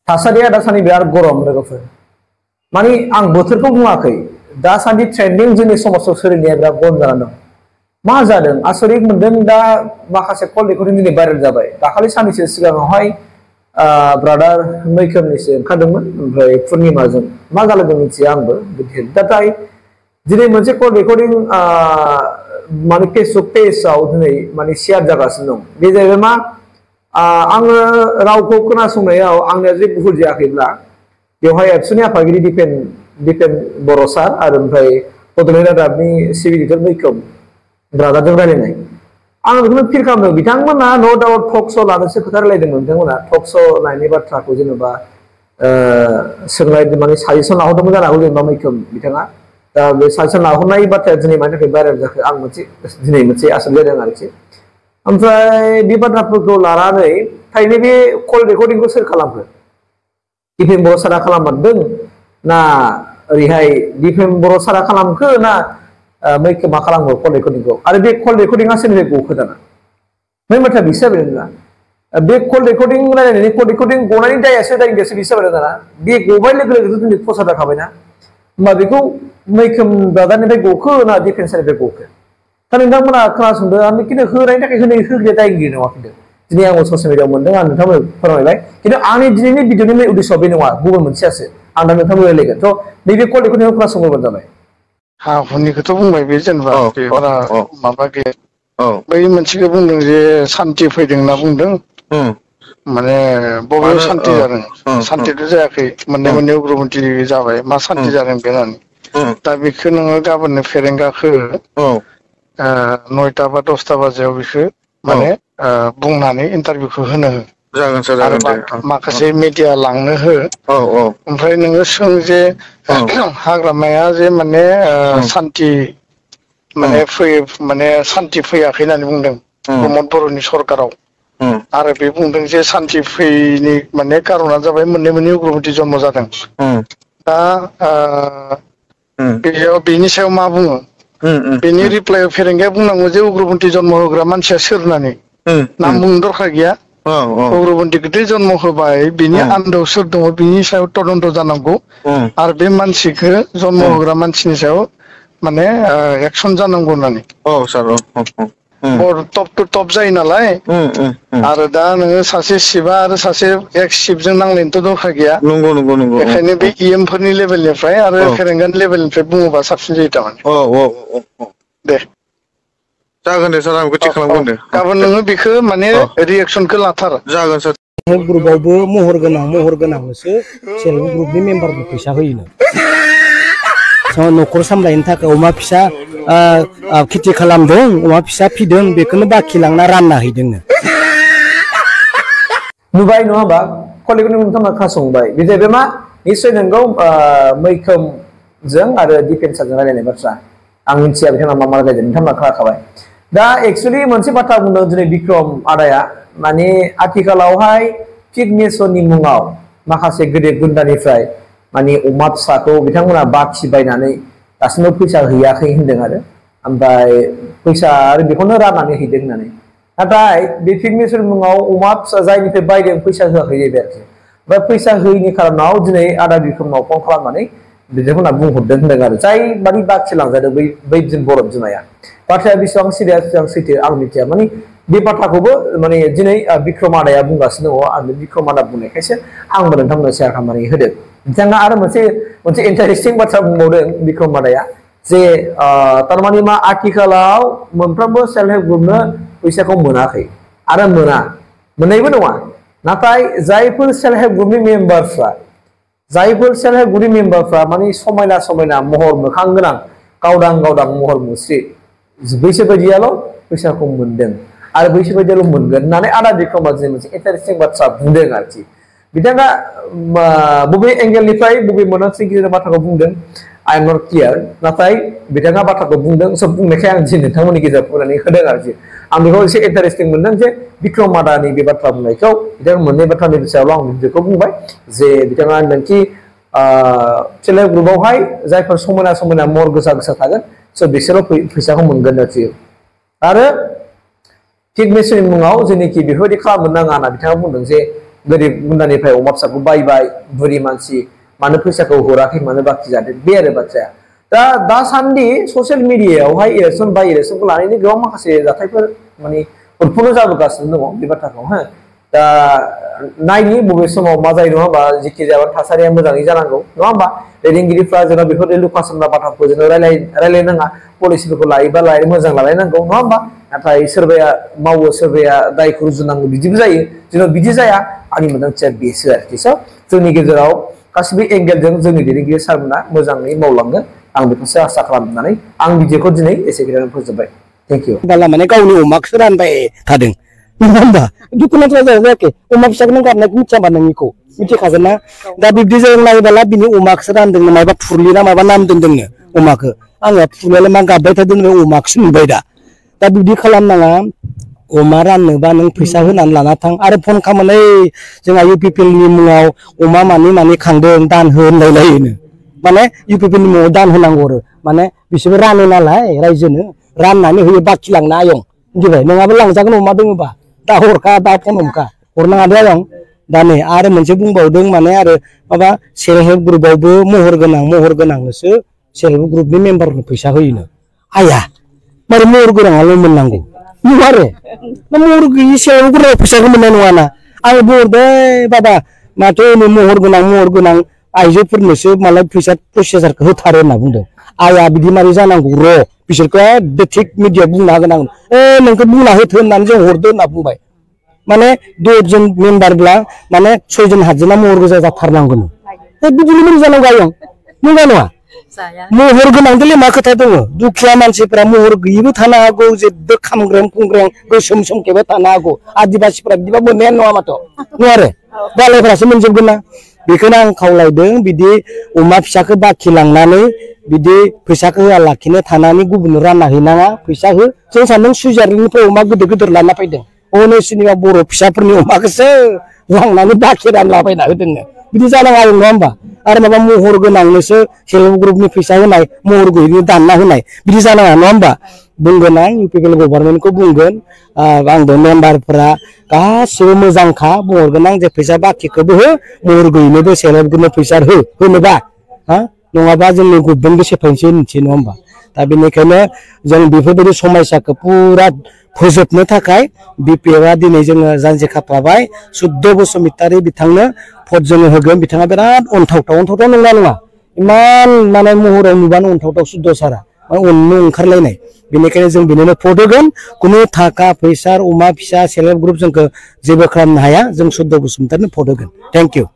थासारिया दासान्दि बिराद गरम लोगोफोर माने आं बोथोरखौ बुङाखै दासान्दि ट्रेन्डिं जोंनि समाजाव सोलिनाया बिराद गरम जानानै दं मा जादों आसरित मोनदों दा माखासे कल रेकर्डिं दिनै भाइरेल जाबाय दाखालि साननैसो सिगाङावहाय ब्रादार मैखोमनिसो ओंखारदोंमोन ओमफ्राय पुर्निमाजों मा जालायदों मिथिया आंबो नाथाय दिनै मोनसे कल रेकर्डिं माने फेसबुक पेजआव दिनै माने शेयार जागासिनो दं बे जाहैबाय मा आङो रावखौ खोनासंनायाव आंनिया जेबो भुल जायाखैब्ला बेवहाय एबसुनि आफादगिरि दिपेन बर' सार आरो ओमफ्राय बड'लेण्ड रादाबनि चिफ एडिटर मैखोम ब्रादारजों रायलायनाय आं बेखौनो फिल खालामदों बिथांमोना न' डाउट टक श' लानोसो खोथा रायलायदोंमोन बिथांमोना टक श' नायनि बाथ्राखौ जेनेबा सोंनाय माने साजेसन लाहरदोंमोन जानो हागौ जेनेबा मैखोम बिथाङा दा बे साजेसन लाहरनाय बाथ्राया दिनै मानि थाखाय भाइरेल जाखो आं दिनै मोनसे आसरित जादों आरोखि ओमफ्राय बे बाथ्राफोरखौ लानानै थारैनो बे कल रेकर्डिंखौ सोर खालामखो दिपेन बर' सारा खालामदों ना ओरैहाय दिपेन बर' सारा खालामखो ना मैखोमा खालामो कल रेकर्डिंखौ आरो बे कल रेकर्डिंआ सोरनिफ्राय गखो दाना बै बाथ्रा बिसो जाबाय नोंना बे कल रेकर्डिं रायलायनायनि कल रेकर्डिं गनायनि दायासो दायनियासो बिसो जाबाय दाना बे गबाय लोगो लोगो दिनै प्रसार जाखाबायना होमबा बेखौ मैखोम ब्रादारनिफ्राय गखो ना दिपेन सारनिफ्राय गखो दा नोंथांमोना खोनासंदो आं खिन्थु होनायनि थाखाय होग्राया दायगिरि नङा खिन्थु दिनै आं ससियेल मिडियाआव मोनदों आं नोंथांमोन फोरमायबाय खिन्थु आंनि दिनैनि भिडिअनि मेन उद्देश्यआ बे नङा गुबुन मोनसेयासो आं दा नोंथांमोन रायलायगोन थ' नैबे कल रेकर्डिंखौ खोनासंबानो जाबाय हा हुनिखौथ' बुंबाय बे जेनेबा बेफोरा माबा गैया बै मोनसेखौ बुंदों जे सान्थि फैदों होनना बुंदों माने बबेयाव सान्थि जादों सान्थिथ' जायाखै मोननै उग्रपन्थि जाबाय मा सान्थि जादों बे होननानै दा बेखौ नोङो गाबोननो फेरेंगाखो 9टा बा 10टा बाजियाव बेखौ माने बुंनानै इन्टारभिउखौ होनो हो जागोन सार आरो जागोन दे माखासे मिडिया लांनो हो ओमफ्राय नोङो सों जे हाग्रामाया जे माने सान्थि माने माने सान्थि फैयाखै होननानै बुंदों प्रमद बर'नि सरखाराव आरो बे बुंदों जे सान्थि फैयैनि माने कारना जाबाय मोननै उग्रपन्थि जन्म जादों दा बेयाव बेनि सायाव मा बुङो बेनि रिप्लाइआव फेरेंगाया बुंनांगौ जे उग्रपन्थि जन्म होग्रा मानसिया सोर होननानै नाम बुंनो दरखार गैया उग्रपन्थिखौथ' जन्म होबाय बिनि आन्दोआव सोर दङ बिनि सायाव तदन्त जानांगौ आरो बे मानसिखौ जन्म होग्रा मानसिनि सायाव माने एक्सन जानांगौ होननानै टप टु टप जायो नालाय आरो दा नोङो सासे शिबा आरो सासे एक्स शिबजों नांलायनोथ' दरखार गैया नंगौ बेखायनो बे इएम फोरनि लेभेलनिफ्राय आरो फेरेंगानि लेभेलनिफ्राय बुङोबा साबसिन जायो थारमाने दे जागोन दे सार आं बेखौ थिग खालामगोन दे गाबोन नोङो बेखौ माने रिएक्सनखौ लाथार जागोन सार ग्रुपआवबो महर गोनांनोसो सेल्फ हेल्प ग्रुपनि मेम्बारनो फैसा होयोनो न'खर सामलायनो थाखाय अमा फिसा खेथि खालामदों अमा फिसा फिदों बेखौनो बाखि लांना रानना हैदोंनो नुबाय नङा होमबा कल रेकर्डिं नोंथांमोना खोनासंबाय बे जाहैबाय मा निस्सय नोंगौ मैखोमजों आरो दिपेन सारजों रायलायनाय बाथ्रा आं मिथिया बिथांमोना मा रायलायदों नोंथांमोना खोनाखाबाय दा एक्सुवेलि मोनसे बाथ्रा बुंदों दिनै बिक्रम आदाया माने आथिखालावहाय फिग नेसननि मुङाव माखासे गेदेर गुन्दानिफ्राय माने अमा फिसाखौ बिथांमोना बाखि बायनानै दासिमबो फैसा हैयाखै होनदों आरो ओमफ्राय फैसा आरो बेखौनो राननानै हैदों होननानै नाथाय बे फिग नेसननि मुङाव अमा फिसा जायनिफ्राय बायदों फैसा होआखै जाहैबाय आरोखि ओमफ्राय फैसा होयैनि खारनाव दिनै आदा बिक्रमनाव फन खालामनानै बिथांमोना बुंहरदों होनदों आरो जाय माने बाखि लांजादों बै बर' बिमाया बाथ्राया बेसेबां सिरियास बेसेबां सैथो आं मिथिया माने बे बाथ्राखौबो माने दिनै बिक्रम आदाया बुंगासिनो दङ आं बिक्रम आदा बुंनायखायसो आंबो नोंथांमोननो शेयार खालामनानै होदों बिथाङा आरो मोनसे इन्टारेस्टिं बाथ्रा बुंबावदों बिक्रम आदाया जे थारमाने मा आथिखालाव मोनफ्रोमबो सेल्फ हेल्प ग्रुपनो फैसाखौ मोनाखै आरो मोननायबो नङा नाथाय जायफोर सेल्फ हेल्प ग्रुपनि मेम्बारफ्रा माने समायना महर मोखां गोनां गावदां महर मुस्रि बैसोर बायदियाल' फैसाखौ मोनदों आरो बैसोर बायदियाल' मोनगोन होननानै आदा बिक्रमआ जे मोनसे इन्टारेस्टिं बाथ्रा बुंदों आरोखि बिथाङा बबे एंगेलनिफ्राय बबे मोनदांथिनि गेजेरजों बाथ्राखौ बुंदों आइ एम नट क्लियार नाथाय बिथाङा बाथ्राखौ बुंदों सब बुंनायखाय आं दिनै नोंथांमोननि गेजेराव बुंनानै होदों आरोखि आं बेखौ एसे इन्टारेस्टिं मोनदों जे बिक्रम आदानि बे बाथ्रा बुंनायखौ बिथाङा मोननै बाथ्रानि सायावल' आं बेखौ बुंबाय जे बिथाङा होनदोंखि सेल्फ हेल्प ग्रुपआवहाय जायफोर समायना महर गोसा थागोन स' बिसोरल' फैसाखौ मोनगोन आरोखि आरो फिग नेसननि मुङाव जेनोखि बेफोरबायदि खालामनो नाङा होनना बिथाङा बुंदों जे गोरिब गुन्द्रानिफ्राय अमा फिसाखौ बायबाय बुरि मानसि मानो फैसाखौ हराखै मानो बाखि जादों बे आरो बाथ्राया दा दासान्दि ससियेल मिडियायावहाय इलेक्सन बाय इलेक्सनखौ लानानै गोबां माखासे जाथायफोर माने उतपन्न जाबोगासिनो दङ बे बाथ्राखौ हो दा नायनि बबे समाव मा जायो नङा होमबा जेखि जाया थासारिया मोजाङै जानांगौ नङा होमबा दैदेनगिरिफ्रा जोंना बेफोर लुखा सामला बाथ्राखौ जोङो रायलायनाङा पलिसिफोरखौ लायोबा मोजां लालायनांगौ नङा होमबा नाथाय सोरबाया मावो सोरबाया दायखौ रुजुनांगौ बिदिबो जायो जोंनाव बिदि जाया आंनि मोनदांथिया बेसो आरोखि स' जोंनि गेजेराव गासिबो एंगेलजों जोंनि दैदेनगिरि सारमोना मोजाङै मावलांगोन आं बेखौसो आसा खालामनानै आं भिडिअखौ दिनै एसेखिनियावनो फोजोबबाय थेंक इउ बाला माने गावनि अमाखौसो रानबाय थादों नङा होमबा दुखुनांथाव जायाखै अमा फिसाखौ नों गारनायखौ मिथियाबा नोंनिखौ मिथिखागोन ना दा बिब्दि जों नायोब्ला बिनि अमाखौसो रानदोंनो मायबा फुरलि ना माबा नाम दोनदोंनो अमाखौ आङो फुरलियालाय मा गाबबाय थादों अमाखौसो नुबाय दा बिब्दि खालामनाङा अमा राननोबा नों फैसा होनानै लाना थां आरो फन खालामनानै जोंहा इउपिपिएलनि मुङाव अमा माने खांदों दान हो होनलायलायोनो माने इउपिपिएलनि मुङाव दान होनांगौ आरो माने बिसोरबो रानो नालाय रायजोनो राननानै होयो बाखि लांनो आयं मिथिबाय नङाबा लांजागोन अमा दङबा दा हरखा दा फन हमखा हरनाङा दे आयं दा नै आरो मोनसे बुंबावदों माने आरो माबा सेल्फ हेल्प ग्रुपआवबो महर गोनांनोसो सेल्फ हेल्प ग्रुपनि मेम्बारनो फैसा होयोनो आया मारै महर गोनाङाल' मोननांगौ नङा आरो महर गैयि सेल्फ हेल्प ग्रुपआव फैसाखौ मोननाय नङाना आं बुंहरदों बाबा माथो महर गोनां आइजोफोरनोसो मालाय फैसा 25,000 होथारो होनना बुंदों आया बिदि मारै जानांगौ र' बिसोरखौ एकदम थिग मिडिया बुंना होगोन आं नोंखौ बुंना होथो होननानै जों हरदो होनना बुंबाय माने 10 जन मेम्बारब्ला माने 6 जन 7 जना महर गोजा जाथारनांगोन बिदिनो बोरै जानांगौ आयं नंगौ नङा महर गोनांदोंलै मा खोथा दङ दुखिया मानसिफ्रा महर गैयिबो थानो हागौ जेबो खामग्रें खुंग्रें गोसोम सोमखेबो थानो हागौ आदिबासिफ्रा बिदिबा मोननायानो नङा माथ' नङा आरो दालायफ्रासो मोनजोबगोन ना बेखौनो आं खावलायदों बिदि अमा फिसाखौ बाखि लांनानै बिदि फैसाखौ होआलाखिनो थानानै गुबुननो रानना हैनाङा फैसा हो जों सानदों सुइजारलेण्डनिफ्राय अमा गिदिर लाना फैदों नोंसिनिबा बर' फिसाफोरनि अमाखौसो लांनानै बाखि रानलाबायना होदोंनो बिदि जानाङा नङा होमबा आरो माबा महर गोनांनोसो सेल्फ हेल्प ग्रुपनि फैसा होनाय महर गैयिनो दानना होनाय बिदि जानाङा नङा होमबा बुंगोन आं इउपिपिएल गभर्नमेन्टखौ बुंगोन आंबो मेम्बारफोरा गासिबो मोजांखा बुंहरगोन आं जे फैसा बाखिखौबो हो महर गैयिनोबो सेल्फ हेल्प ग्रुपनो फैसा होनोबा नङाबा जोंनि गभर्नमेन्टबो सेफायनोसै मिथियो नङा होमबा दा बेनिखायनो जों बेफोरबायदि समस्याखौ पुरा फोजोबनो थाखाय बिपिएफआ दिनै जोङो जानजि खाफ्राबाय 14 बसुमतारी बिथांनो भट जोङो होगोन बिथाङा बिराद अनथावथाव नङा इमान माने महराव नुबानो अनथावथाव सुद्ध सारा अननो ओंखारलायनाय बेनिखायनो जों बिनिनो भट होगोन खुनु थाखा फैसा अमा फिसा सेल्फ हेल्प ग्रुप जोंखौ जेबो खालामनो हाया जों 14 बसुमतारीनो भट होगोन थेंक इउ